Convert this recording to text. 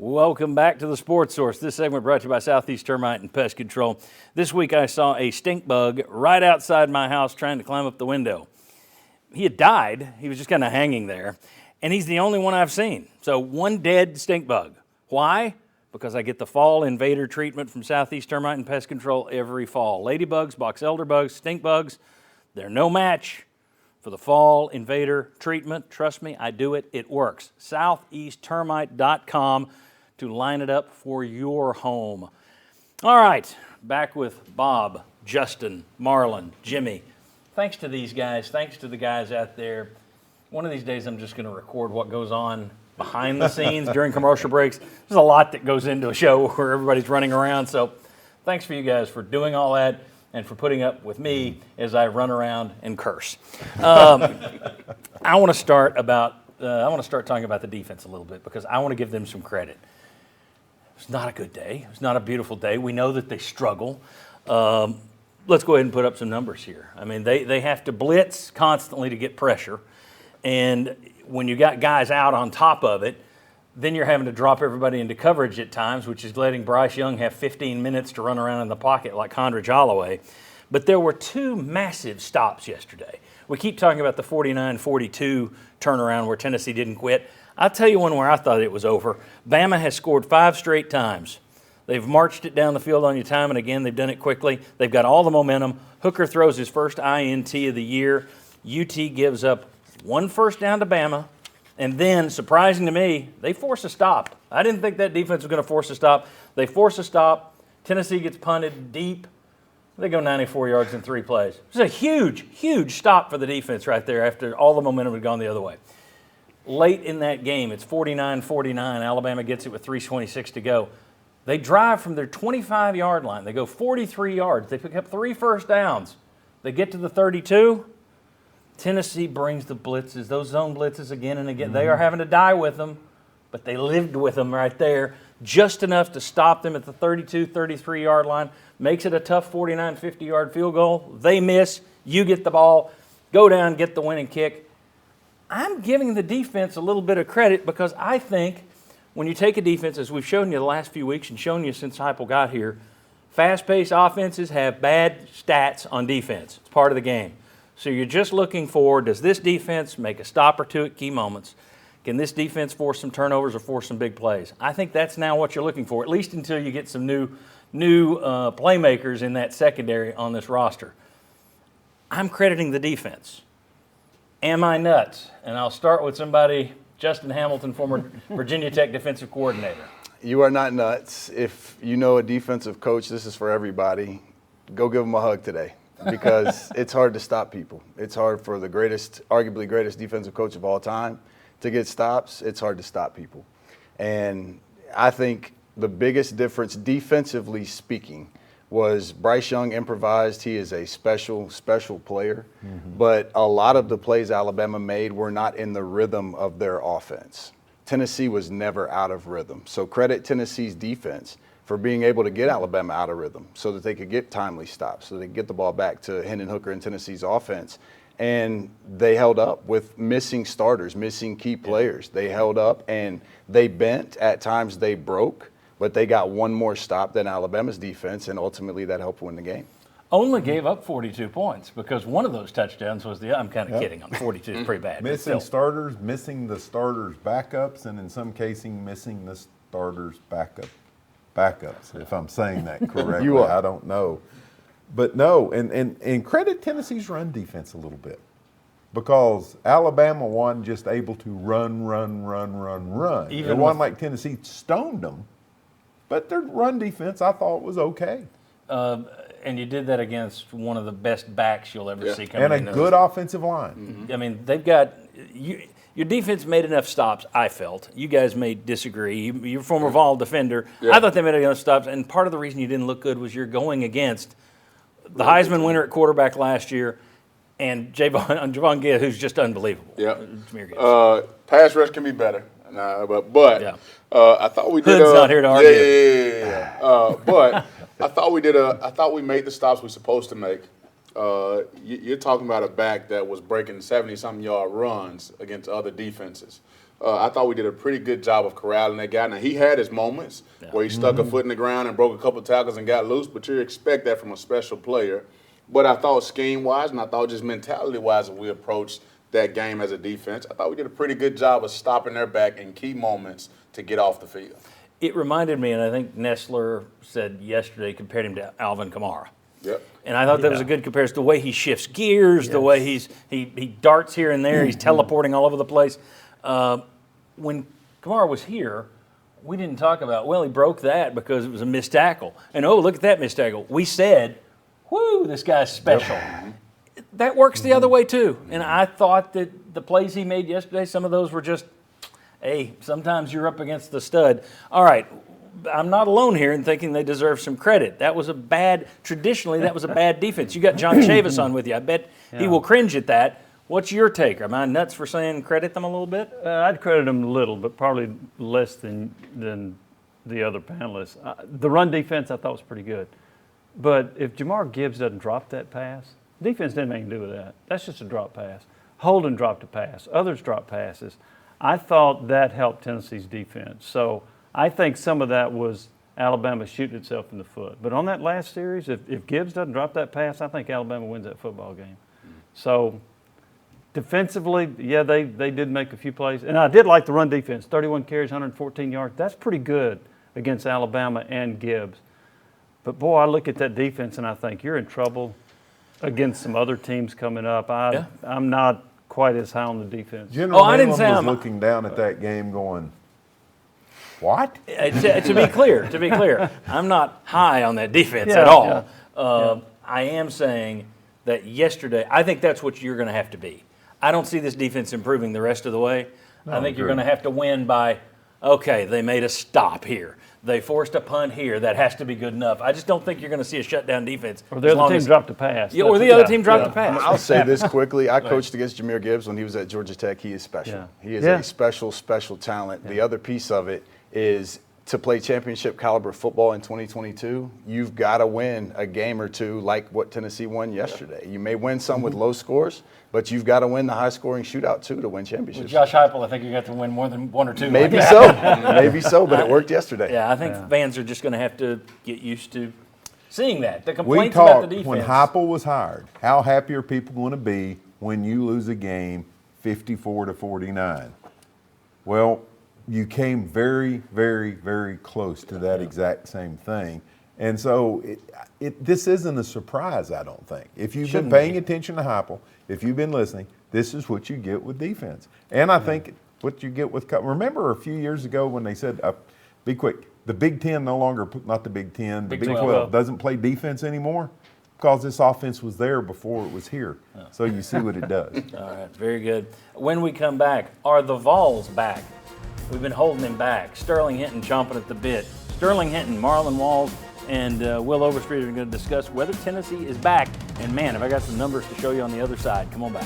Welcome back to the Sports Source. This segment brought to you by Southeast Termite and Pest Control. This week I saw a stink bug right outside my house trying to climb up the window. He had died. He was just kind of hanging there. And he's the only one I've seen. So one dead stink bug. Why? Because I get the fall invader treatment from Southeast Termite and Pest Control every fall. Ladybugs, box elder bugs, stink bugs, they're no match for the fall invader treatment. Trust me, I do it. It works. SoutheastTermite.com to line it up for your home. All right, back with Bob, Justin, Marlon, Jimmy. Thanks to these guys. Thanks to the guys out there. One of these days I'm just going to record what goes on behind the scenes during commercial breaks. There's a lot that goes into a show where everybody's running around. So thanks for you guys for doing all that and for putting up with me as I run around and curse. I want to start talking about the defense a little bit because I want to give them some credit. It's not a good day. It's not a beautiful day. We know that they struggle. Let's go ahead and put up some numbers here. I mean, they have to blitz constantly to get pressure. And when you got guys out on top of it, then you're having to drop everybody into coverage at times, which is letting Bryce Young have 15 minutes to run around in the pocket like Condridge Holloway. But there were two massive stops yesterday. We keep talking about the 49-42 turnaround where Tennessee didn't quit. I'll tell you one where I thought it was over. Bama has scored 5 straight times. They've marched it down the field on you time and again. They've done it quickly. They've got all the momentum. Hooker throws his first INT of the year. UT gives up 1 first down to Bama. And then, surprising to me, they force a stop. I didn't think that defense was going to force a stop. They force a stop. Tennessee gets punted deep. They go 94 yards in 3 plays. It's a huge, huge stop for the defense right there after all the momentum had gone the other way. Late in that game, it's 49-49. Alabama gets it with 3:26 to go. They drive from their 25-yard line. They go 43 yards. They pick up 3 first downs. They get to the 32. Tennessee brings the blitzes, those zone blitzes again and again. Mm-hmm. They are having to die with them, but they lived with them right there, just enough to stop them at the 32, 33-yard line. Makes it a tough 49, 50-yard field goal. They miss. You get the ball. Go down, get the winning kick. I'm giving the defense a little bit of credit because I think when you take a defense, as we've shown you the last few weeks and shown you since Heupel got here, fast-paced offenses have bad stats on defense. It's part of the game. So you're just looking for, does this defense make a stop or two at key moments? Can this defense force some turnovers or force some big plays? I think that's now what you're looking for, at least until you get some new playmakers in that secondary on this roster. I'm crediting the defense. Am I nuts? And I'll start with somebody, Justin Hamilton, former Virginia Tech defensive coordinator. You are not nuts. If you know a defensive coach, this is for everybody. Go give them a hug today because it's hard to stop people. It's hard for the arguably greatest defensive coach of all time to get stops. It's hard to stop people. And I think the biggest difference defensively speaking was Bryce Young improvised. He is a special player. Mm-hmm. But a lot of the plays Alabama made were not in the rhythm of their offense. Tennessee was never out of rhythm. So credit Tennessee's defense for being able to get Alabama out of rhythm so that they could get timely stops, so they could get the ball back to Hendon Hooker and Tennessee's offense. And they held up with missing starters, missing key players. They held up and they bent. At times they broke. But they got one more stop than Alabama's defense, and ultimately that helped win the game. Only gave up 42 points because one of those touchdowns was I'm kind of kidding. 42 is pretty bad. Missing starters, missing the starters' backups, and in some cases missing the starters' backups, if I'm saying that correctly. You are. I don't know. But no, and credit Tennessee's run defense a little bit because Alabama wasn't just able to run. It wasn't like Tennessee stoned them. But their run defense, I thought, was okay. And you did that against one of the best backs you'll ever see coming in. And a good offensive line. Mm-hmm. I mean, they've got your defense made enough stops, I felt. You guys may disagree. You're a former Vol defender. Yeah. I thought they made enough stops. And part of the reason you didn't look good was you're going against the Heisman winner at quarterback last year and Javon Gibb, who's just unbelievable. Yeah. Pass rush can be better. But I thought we did. Hood's not here to argue. Yeah. But I thought we made the stops we're supposed to make. You're talking about a back that was breaking 70-something yard runs against other defenses. I thought we did a pretty good job of corralling that guy. Now, he had his moments where he stuck a foot in the ground and broke a couple tackles and got loose, but you expect that from a special player. But I thought scheme-wise and I thought just mentality-wise when we approached that game as a defense, I thought we did a pretty good job of stopping their back in key moments to get off the field. It reminded me, and I think Nestler said yesterday, compared him to Alvin Kamara. Yep. And I thought that was a good comparison. The way he shifts gears, the way he darts here and there, he's teleporting all over the place. When Kamara was here, we didn't talk about, well, he broke that because it was a missed tackle. And, oh, look at that missed tackle. We said, whoo, this guy's special. Yep. That works the other way, too. And I thought that the plays he made yesterday, some of those were just, hey, sometimes you're up against the stud. All right, I'm not alone here in thinking they deserve some credit. Traditionally, that was a bad defense. You got John Chavis on with you. I bet he will cringe at that. What's your take? Am I nuts for saying credit them a little bit? I'd credit them a little, but probably less than the other panelists. The run defense I thought was pretty good. But if Jamar Gibbs doesn't drop that pass, defense didn't have anything to do with that. That's just a drop pass. Holden dropped a pass. Others dropped passes. I thought that helped Tennessee's defense. So I think some of that was Alabama shooting itself in the foot. But on that last series, if Gibbs doesn't drop that pass, I think Alabama wins that football game. So defensively, yeah, they did make a few plays. And I did like the run defense, 31 carries, 114 yards. That's pretty good against Alabama and Gibbs. But, boy, I look at that defense and I think you're in trouble against some other teams coming up. I'm not quite as high on the defense. General I didn't say was I'm looking down at that game going, what? To be clear, I'm not high on that defense at all. I am saying that yesterday, I think that's what you're going to have to be. I don't see this defense improving the rest of the way. I think you're going to have to win by, okay, they made a stop here. They forced a punt here. That has to be good enough. I just don't think you're going to see a shutdown defense. Or the other team dropped a pass. Yeah, or the other team dropped a pass. I'll say this quickly. I coached against Jahmyr Gibbs when he was at Georgia Tech. He is special. Yeah. He is a special talent. The other piece of it is to play championship caliber football in 2022, you've got to win a game or two like what Tennessee won yesterday. You may win some with low scores, but you've got to win the high-scoring shootout, too, to win championships. With Josh Heupel, I think you got to win more than one or two. Maybe so. Maybe so, but it worked yesterday. Yeah, I think fans are just going to have to get used to seeing that. The We complaints about the talked defense. when Heupel was hired, how happy are people going to be when you lose a game 54-49? Well, you came very, very, very close to that exact same thing. And so this isn't a surprise, I don't think. If you've been paying attention to Heupel, if you've been listening, this is what you get with defense. And I think what you get with – remember a few years ago when they said, be quick, the Big Ten no longer – not the Big Ten, the Big 12 doesn't play defense anymore because this offense was there before it was here. So you see what it does. All right, very good. When we come back, are the Vols back? We've been holding him back. Sterling Hinton chomping at the bit. Sterling Hinton, Marlon Walls, and Will Overstreet are going to discuss whether Tennessee is back. And, man, have I got some numbers to show you on the other side. Come on back.